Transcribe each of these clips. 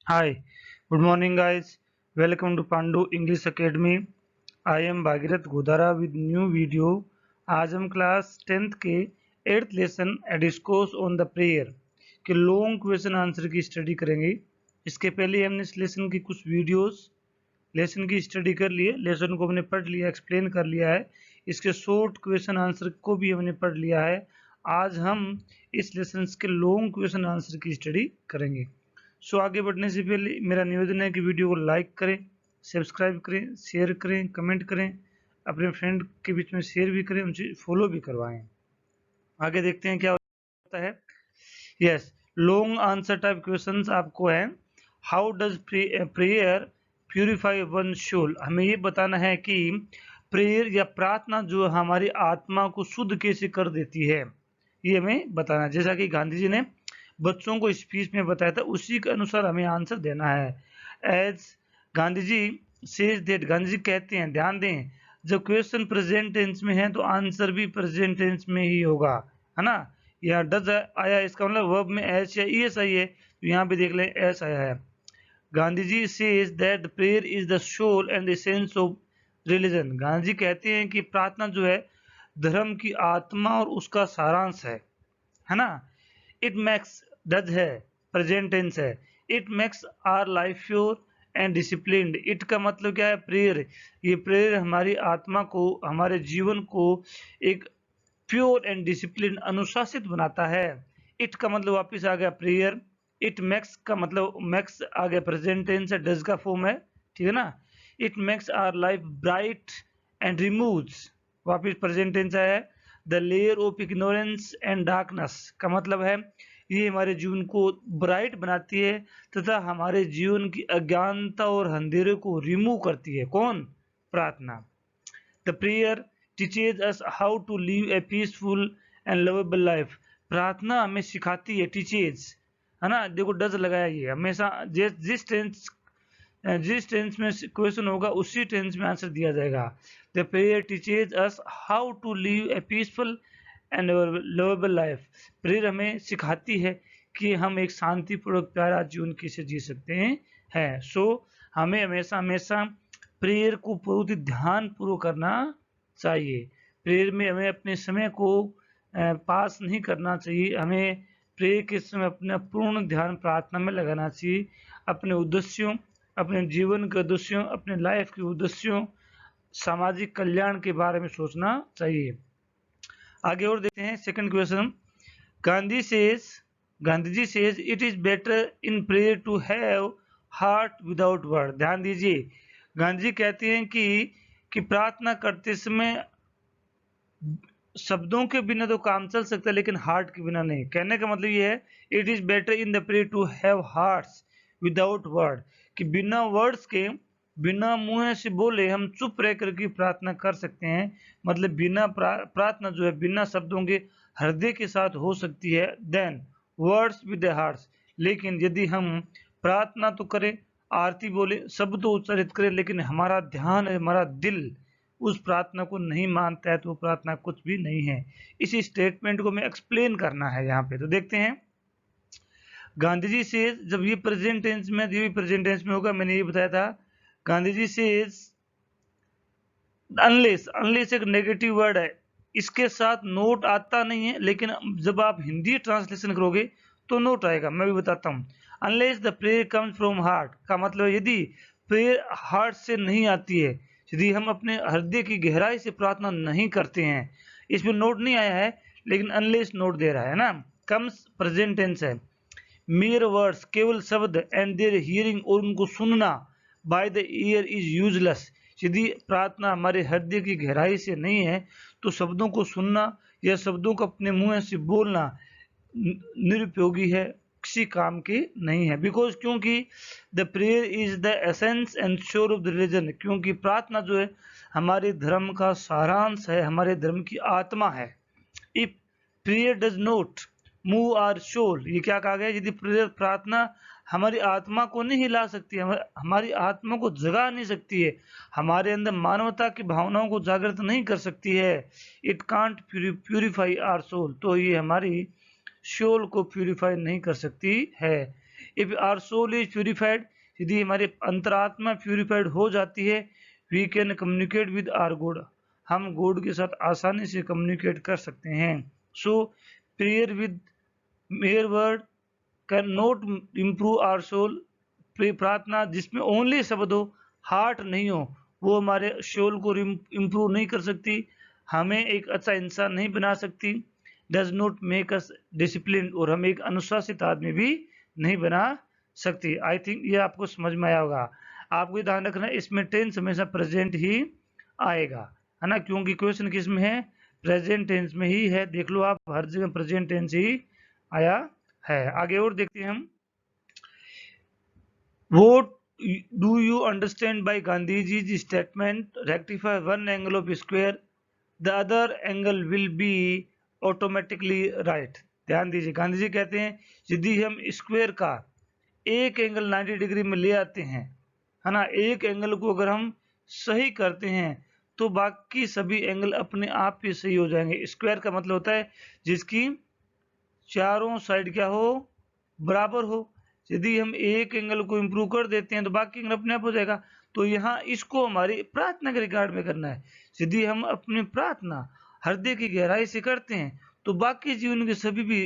Hi, good morning guys. Welcome to Pandu English Academy. I am Bhagirath Godara with new video. आज हम class 10th के 8th lesson discourse on the prayer के long question answer की study करेंगे। इसके पहले हमने इस लेसन की कुछ वीडियोस लेसन की स्टडी कर लिए, लेसन को हमने पढ़ लिया, एक्सप्लेन कर लिया है। इसके शॉर्ट क्वेश्चन आंसर को भी हमने पढ़ लिया है। आज हम इस लेसन के लॉन्ग क्वेश्चन आंसर की स्टडी करेंगे। सो आगे बढ़ने से पहले मेरा निवेदन है कि वीडियो को लाइक करें, सब्सक्राइब करें, शेयर करें, कमेंट करें, अपने फ्रेंड के बीच में शेयर भी करें, उनसे फॉलो भी करवाएं। आगे देखते हैं क्या होता है। Yes, long answer type questions आपको है। How does prayer purify one soul. हमें ये बताना है कि प्रेयर या प्रार्थना जो हमारी आत्मा को शुद्ध कैसे कर देती है, ये हमें बताना है। जैसा कि गांधी जी ने बच्चों को स्पीच में बताया था, उसी के अनुसार हमें आंसर देना है। As Gandhi ji says that, Gandhi ji कहते हैं, ध्यान दें, जब क्वेश्चन प्रेजेंट टेंस में है तो आंसर भी प्रेजेंट टेंस में ही होगा, है ना। यहाँ डज आया, इसका मतलब वर्ब में एस या ईएस आई है, तो यहाँ भी देख लें एस आया है। Gandhi ji says that prayer is the soul and essence of religion. Gandhi ji कहते हैं कि प्रार्थना जो है धर्म की आत्मा और उसका सारांश है ना। इट मेक्स, डज है, प्रेजेंट टेंस है। It makes our life pure and disciplined. It का मतलब क्या है? प्रेयर। ये प्रेयर हमारी आत्मा को, हमारे जीवन को एक प्योर एंड डिसिप्लिन, अनुशासित बनाता है। इट का मतलब वापिस आ गया प्रेयर। इट मेक्स का मतलब, मेक्स आ गया प्रेजेंट टेंस है, डज का फॉर्म है, ठीक है ना। It makes our life bright and removes, वापिस प्रेजेंट टेंस है। The layer of ignorance and darkness का मतलब है ये हमारे जीवन को ब्राइट बनाती है तथा हमारे जीवन की अज्ञानता और अंधेरे को रिमूव करती है। कौन? प्रार्थना। The prayer teaches us how to live a peaceful and lovable life। प्रार्थना हमें सिखाती है, टीचेज, है ना। देखो डज लगाया, ये हमेशा जिस टेंस में क्वेश्चन होगा उसी टेंस में आंसर दिया जाएगा। The prayer teaches us how to live a peaceful and lovable life. Prayer हमें सिखाती है कि हम एक शांतिपूर्वक प्यारा जीवन कैसे जी सकते हैं। सो हमें हमेशा हमेशा प्रेयर को बहुत ही ध्यान पूर्वक करना चाहिए। प्रेयर में हमें अपने समय को पास नहीं करना चाहिए। हमें प्रेयर के समय अपना पूर्ण ध्यान प्रार्थना में लगाना चाहिए। अपने उद्देश्यों, अपने जीवन के उद्देश्यों, अपने लाइफ के उद्देश्यों, सामाजिक कल्याण के बारे में सोचना चाहिए। आगे और देखते हैं second question. Gandhi ji says it is better in prayer to have heart without word. ध्यान दीजिए, गांधी जी कहते हैं कि प्रार्थना करते समय शब्दों के बिना तो काम चल सकता है लेकिन हार्ट के बिना नहीं। कहने का मतलब ये है, it is better in the prayer to have hearts without word, कि बिना वर्ड्स के, बिना मुंह से बोले हम चुप रह करके प्रार्थना कर सकते हैं। मतलब बिना प्रार्थना जो है बिना शब्दों के हृदय के साथ हो सकती है, than words with the hearts. लेकिन यदि हम प्रार्थना तो करें, आरती बोले, शब्द तो उच्चारित करें, लेकिन हमारा ध्यान, हमारा दिल उस प्रार्थना को नहीं मानता है तो वो प्रार्थना कुछ भी नहीं है। इसी स्टेटमेंट को हमें एक्सप्लेन करना है यहाँ पे। तो देखते हैं, गांधी जी से, जब ये प्रेजेंट टेंस में, ये भी प्रेजेंट टेंस में होगा, मैंने ये बताया था। गांधी जी से अनलेस, अनलेस एक नेगेटिव वर्ड है, इसके साथ नोट आता नहीं है, लेकिन जब आप हिंदी ट्रांसलेशन करोगे तो नोट आएगा। मैं भी बताता हूँ। Unless the prayer comes from heart का मतलब यदि प्रेयर हार्ट से नहीं आती है, यदि हम अपने हृदय की गहराई से प्रार्थना नहीं करते हैं, इसमें नोट नहीं आया है लेकिन अनलेस नोट दे रहा है ना। कम्स प्रेजेंट टेंस है। मेयर वर्ड्स, केवल शब्द, एंड देयर हियरिंग, और उनको सुनना, by the year is useless. यदि प्रार्थना हमारे हृदय की गहराई से नहीं है तो शब्दों को सुनना या शब्दों को अपने मुंह से बोलना निरुपयोगी है, किसी काम की नहीं है। बिकॉज, क्योंकि the prayer is the essence and soul of the religion. क्योंकि प्रार्थना जो है हमारे धर्म का सारांश है, हमारे धर्म की आत्मा है। If prayer does not move our soul, ये क्या कहा गया? यदि प्रेयर, प्रार्थना हमारी आत्मा को नहीं हिला सकती, हमारी आत्मा को जगा नहीं सकती है, हमारे अंदर मानवता की भावनाओं को जागृत नहीं कर सकती है, it can't purify our soul, तो ये हमारी सोल को प्यूरिफाई नहीं कर सकती है। If our soul is purified, यदि हमारी अंतरात्मा प्यूरिफाइड हो जाती है, we can communicate with our God, हम गॉड के साथ आसानी से कम्युनिकेट कर सकते हैं। So prayer with mere word can not improve our soul, प्रार्थना जिसमें ओनली शब्द हो, हार्ट नहीं हो, वो हमारे सोल को इम्प्रूव नहीं कर सकती, हमें एक अच्छा इंसान नहीं बना सकती, does not make us discipline, और हमें एक अनुशासित आदमी भी नहीं बना सकती। आई थिंक ये आपको समझ में आया होगा। आपको ध्यान रखना इसमें टेंस हमेशा प्रेजेंट ही आएगा, है ना, क्योंकि क्वेश्चन किस में है, प्रेजेंट टेंस में ही है। देख लो आप, हर जगह प्रेजेंट टेंस ही आया है। आगे और देखते हैं हम, What do you understand by Gandhiji's statement? Rectify one angle of square, the other angle will be automatically right. ध्यान दीजिए, गांधी जी कहते हैं यदि हम स्क्वायर का एक एंगल 90 डिग्री में ले आते हैं, है ना, एक एंगल को अगर हम सही करते हैं तो बाकी सभी एंगल अपने आप ही सही हो जाएंगे। स्क्वायर का मतलब होता है जिसकी चारों साइड क्या हो, बराबर हो। यदि हम एक एंगल को इंप्रूव कर देते हैं तो बाकी एंगल अपने आप हो जाएगा। तो यहाँ इसको हमारी प्रार्थना के रिगार्ड में करना है। यदि हम अपनी प्रार्थना हृदय की गहराई से करते हैं तो बाकी जीवन के सभी भी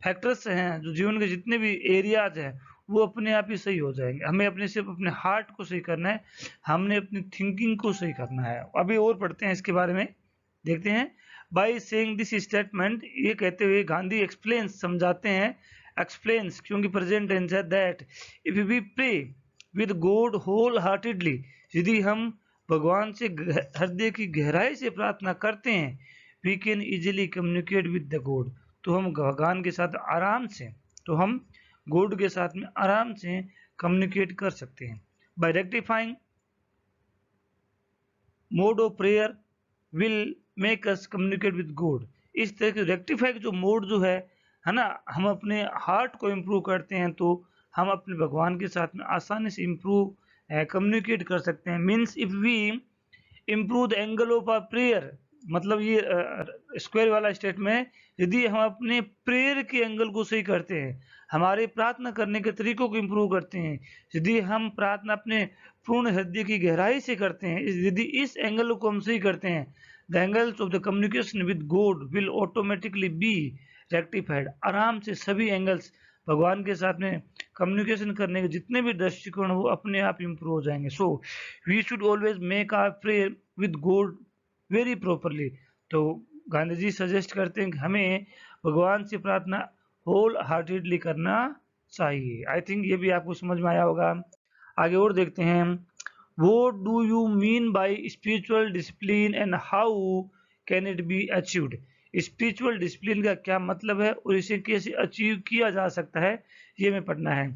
फैक्टर्स हैं, जो जीवन के जितने भी एरियाज हैं, वो अपने आप ही सही हो जाएंगे। हमें अपने सिर्फ अपने हार्ट को सही करना है, हमने अपनी थिंकिंग को सही करना है। अभी और पढ़ते हैं इसके बारे में, देखते हैं। बाई सेइंग दिस स्टेटमेंट, ये कहते हुए गांधी एक्सप्लेन्स, समझाते हैं, एक्सप्लेन्स क्योंकि प्रेजेंट टेंस है, that if we pray with God wholeheartedly, यदि हम भगवान से हृदय की गहराई से प्रार्थना करते हैं, we can easily communicate with the God, तो हम भगवान के साथ आराम से, तो हम गॉड के साथ में आराम से कम्युनिकेट कर सकते हैं। By rectifying mode of prayer will make us communicate with God, इस तरह के रेक्टिफाई जो मोड जो है ना, हम अपने हार्ट को इम्प्रूव करते हैं तो हम अपने भगवान के साथ में आसानी से इम्प्रूव कम्युनिकेट कर सकते हैं। Means if we improve the angle of our prayer, मतलब ये स्क्वायर वाला स्टेट में, यदि हम अपने प्रेयर के एंगल को सही करते हैं, हमारे प्रार्थना करने के तरीकों को इम्प्रूव करते हैं, यदि हम प्रार्थना अपने पूर्ण हृदय की गहराई से करते हैं, यदि इस एंगल को हम सही करते हैं, the angles of the communication with God will automatically be rectified, आराम से सभी एंगल्स भगवान के साथ में कम्युनिकेशन करने के जितने भी दृष्टिकोण वो अपने आप इंप्रूव हो जाएंगे। So we should always make our prayer with God very properly. तो गांधी जी सजेस्ट करते हैं कि हमें भगवान से प्रार्थना होल हार्टेडली करना चाहिए। आई थिंक ये भी आपको समझ में आया होगा। आगे और देखते हैं, what do you mean by spiritual discipline and how can it be achieved, spiritual discipline का क्या मतलब है और इसे कैसे अचीव किया जा सकता है, ये हमें पढ़ना है।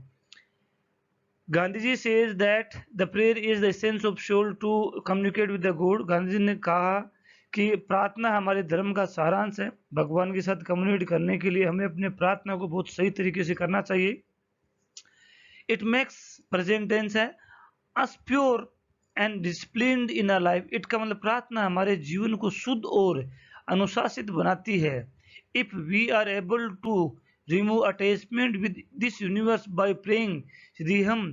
Gandhi ji says that the prayer is the essence of soul to communicate with the God, Gandhi ji ने कहा कि प्रार्थना हमारे धर्म का सारांश है। भगवान के साथ कम्युनिकेट करने के लिए हमें अपने प्रार्थना को बहुत सही तरीके से करना चाहिए। इट मेक्स, प्रेजेंट टेंस है, us pure and disciplined in our life, it का मतलब प्रार्थना हमारे जीवन को शुद्ध और अनुशासित बनाती है। If we are able to remove attachment with this universe by praying, यदि हम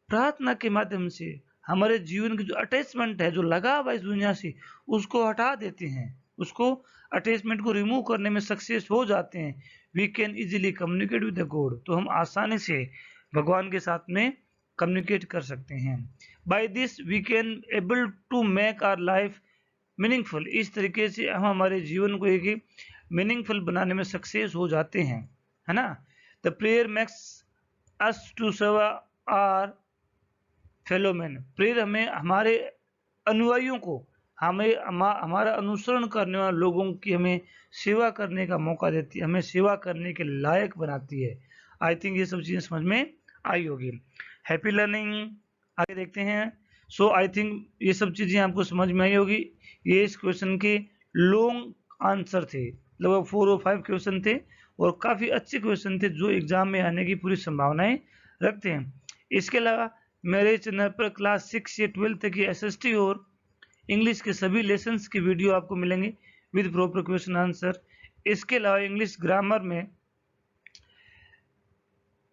प्रार्थना के माध्यम से हमारे जीवन की जो अटैचमेंट है, जो लगाव है इस दुनिया से, उसको हटा देते हैं, उसको अटैचमेंट को रिमूव करने में सक्सेस हो जाते हैं, we can easily communicate with the God, तो हम आसानी से भगवान के साथ में कम्युनिकेट कर सकते हैं। By this we can able to make our life meaningful, इस तरीके से हम हमारे जीवन को एक मीनिंगफुल बनाने में सक्सेस हो जाते हैं, है ना। The prayer makes us to serve our fellow man, prayer हमें हमारे अनुयायियों को, हमें हमारा अनुसरण करने वाले लोगों की हमें सेवा करने का मौका देती है, हमें सेवा करने के लायक बनाती है। आई थिंक ये सब चीज़ें समझ में आई होगी। हैप्पी लर्निंग, आगे देखते हैं। सो आई थिंक ये सब चीज़ें आपको समझ में आई होगी। ये इस क्वेश्चन के लॉन्ग आंसर थे, लगभग 4 और 5 क्वेश्चन थे और काफ़ी अच्छे क्वेश्चन थे जो एग्जाम में आने की पूरी संभावनाएं रखते हैं। इसके अलावा मेरे चैनल पर क्लास 6 से 12 तक की एसएसटी और इंग्लिश के सभी लेसन्स की वीडियो आपको मिलेंगे विद प्रॉपर क्वेश्चन आंसर। इसके अलावा इंग्लिश ग्रामर में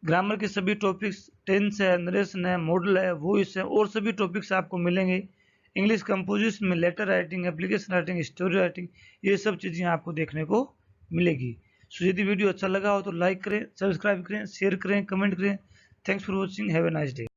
ग्रामर के सभी टॉपिक्स, टेंस है, नरेशन है, मॉडल है, वॉइस है और सभी टॉपिक्स आपको मिलेंगे। इंग्लिश कंपोजिशन में letter writing, application writing, story writing, ये सब चीज़ें आपको देखने को मिलेगी। सो यदि वीडियो अच्छा लगा हो तो लाइक करें, सब्सक्राइब करें, शेयर करें, कमेंट करें। Thanks for watching, have a nice day.